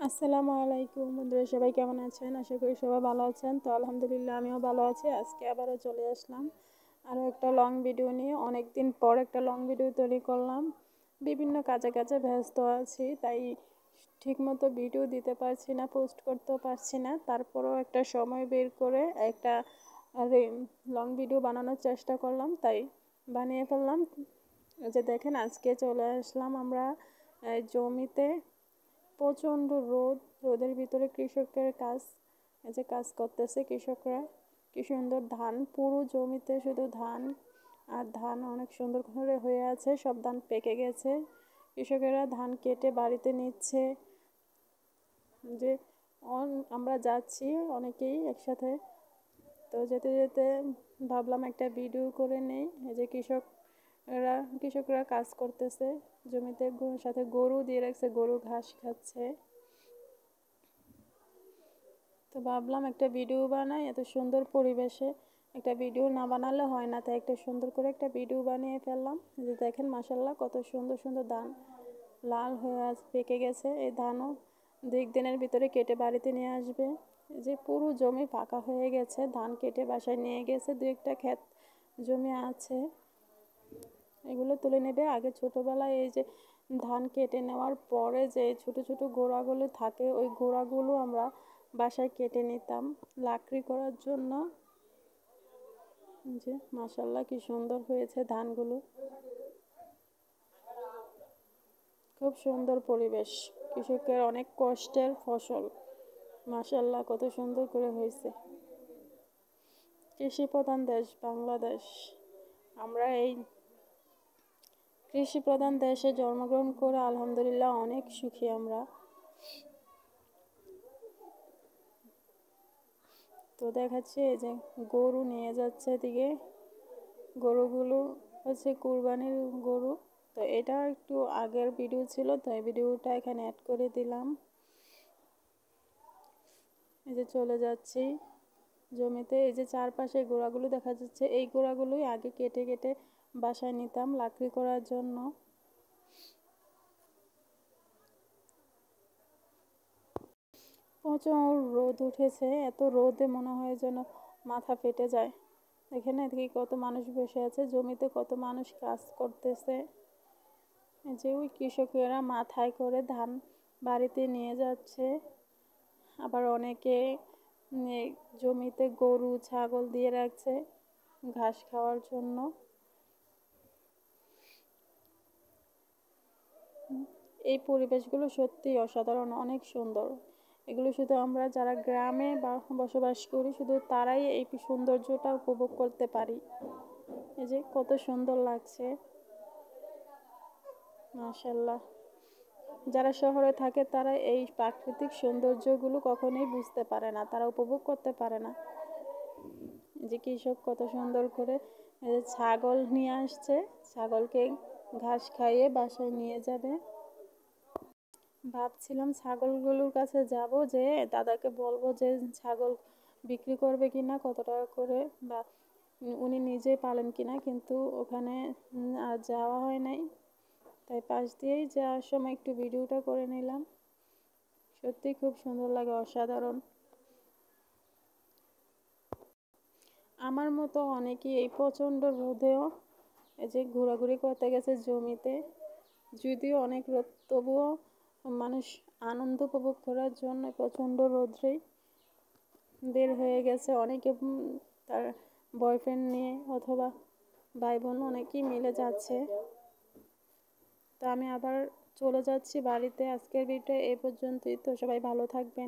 আসসালামু আলাইকুম বন্ধুরা, সবাই কেমন আছেন? আশা করি সবাই ভালো আছেন। তো আলহামদুলিল্লাহ আমিও ভালো আছি। আজকে আবারও চলে আসলাম আরও একটা লং ভিডিও নিয়ে। অনেক দিন পর একটা লং ভিডিও তৈরি করলাম। বিভিন্ন কাজে কাজে ব্যস্ত আছি, তাই ঠিকমতো ভিডিও দিতে পারছি না, পোস্ট করতেও পারছি না। তারপরেও একটা সময় বের করে একটা লং ভিডিও বানানোর চেষ্টা করলাম, তাই বানিয়ে ফেললাম। যে দেখেন, আজকে চলে আসলাম আমরা জমিতে। প্রচণ্ড রোদের ভিতরে কৃষকের কাজ, এই যে কাজ করতেছে কৃষকরা। কি সুন্দর ধান, পুরো জমিতে শুধু ধান আর ধান, অনেক সুন্দর করে হয়ে আছে, সব ধান পেকে গেছে। কৃষকেরা ধান কেটে বাড়িতে নিচ্ছে। যে আমরা যাচ্ছি অনেকেই একসাথে, তো যেতে যেতে ভাবলাম একটা ভিডিও করে নেই। এই যে কৃষকরা কাজ করতেছে জমিতে, সাথে গরু দিয়ে রাখছে, গরু ঘাস খাচ্ছে। তো ভাবলাম একটা ভিডিও বানাই, এত সুন্দর পরিবেশে একটা ভিডিও না বানালে হয় না, তাই একটা সুন্দর করে একটা ভিডিও বানিয়ে ফেললাম। যে দেখেন মাশাল্লাহ কত সুন্দর সুন্দর ধান লাল হয়ে পেকে গেছে। এই ধানও 2 দিনের ভিতরে কেটে বাড়িতে নিয়ে আসবে। যে পুরো জমি ফাঁকা হয়ে গেছে, ধান কেটে বাসায় নিয়ে গেছে। 2-1টা ক্ষেত জমি আছে, এগুলো তুলে নেবে। আগে ছোটোবেলায় এই যে ধান কেটে নেওয়ার পরে যে ছোট ছোট গোড়াগুলো থাকে, ওই গোড়াগুলো আমরা বাসায় কেটে নিতাম লাকড়ি করার জন্য। যে মাশাল্লাহ কি সুন্দর হয়েছে ধানগুলো, খুব সুন্দর পরিবেশ। কৃষকের অনেক কষ্টের ফসল, মাশাল্লাহ কত সুন্দর করে হয়েছে। কৃষি প্রধান দেশ বাংলাদেশ, আমরা এই কৃষি প্রধান দেশে জন্মগ্রহণ করে আলহামদুলিল্লাহ অনেক সুখী আমরা। তো দেখাচ্ছি এই যে গরু নিয়ে যাচ্ছে এদিকে। গরুগুলো হচ্ছে কুরবানির গরু। তো এটা একটু আগের ভিডিও ছিল, তো এই ভিডিওটা এখানে অ্যাড করে দিলাম। এই যে চলে যাচ্ছি জমিতে। এই যে চারপাশে গোড়াগুলো দেখা যাচ্ছে, এই গোড়াগুলোই আগে কেটে কেটে বাসায় নিতাম লাকড়ি করার জন্য। প্রচুর রোদ উঠেছে, এত রোদে মনে হয় যেন মাথা ফেটে যায়। এখানে এদিকে কত মানুষ বসে আছে, জমিতে কত মানুষ কাজ করতেছে। যে ওই কৃষকেরা মাথায় করে ধান বাড়িতে নিয়ে যাচ্ছে। আবার অনেকে জমিতে গরু ছাগল দিয়ে রাখছে ঘাস খাওয়ার জন্য। এই পরিবেশগুলো সত্যি অসাধারণ, অনেক সুন্দর। এগুলো শুধু আমরা যারা গ্রামে বসবাস করি, শুধু তারাই এই সৌন্দর্যটা উপভোগ করতে পারি। এই যে কত সুন্দর লাগছে, মাশাল্লাহ। যারা শহরে থাকে তারা এই প্রাকৃতিক সৌন্দর্যগুলো কখনোই বুঝতে পারে না, তারা উপভোগ করতে পারে না। যে কৃষক কত সুন্দর করে ছাগল নিয়ে আসছে, ছাগলকে ঘাস খাইয়ে বাসায় নিয়ে যাবে। ভাবছিলাম ছাগলগুলোর কাছে যাব, যে দাদাকে বলবো যে ছাগল বিক্রি করবে কিনা, কত টাকা করে, বা উনি নিজে পালেন কিনা, কিন্তু ওখানে আর যাওয়া হয় নাই। তাই পাশ দিয়েই যাওয়ার সময় একটু ভিডিওটা করে নিলাম। সত্যি খুব সুন্দর লাগে, অসাধারণ। আমার মতো অনেকেই এই প্রচণ্ড রোদেও এই যে ঘোরাঘুরি করতে গেছে জমিতে। যদিও অনেক রোদ, তবুও মানুষ আনন্দ উপভোগ করার জন্য প্রচণ্ড রোদ্রেই বের হয়ে গেছে। অনেকে তার বয়ফ্রেন্ড নিয়ে অথবা ভাই বোন অনেকেই মিলে যাচ্ছে। তো আমি আবার চলে যাচ্ছি বাড়িতে। আজকের ভিডিও এই পর্যন্তই। তো সবাই ভালো থাকবেন।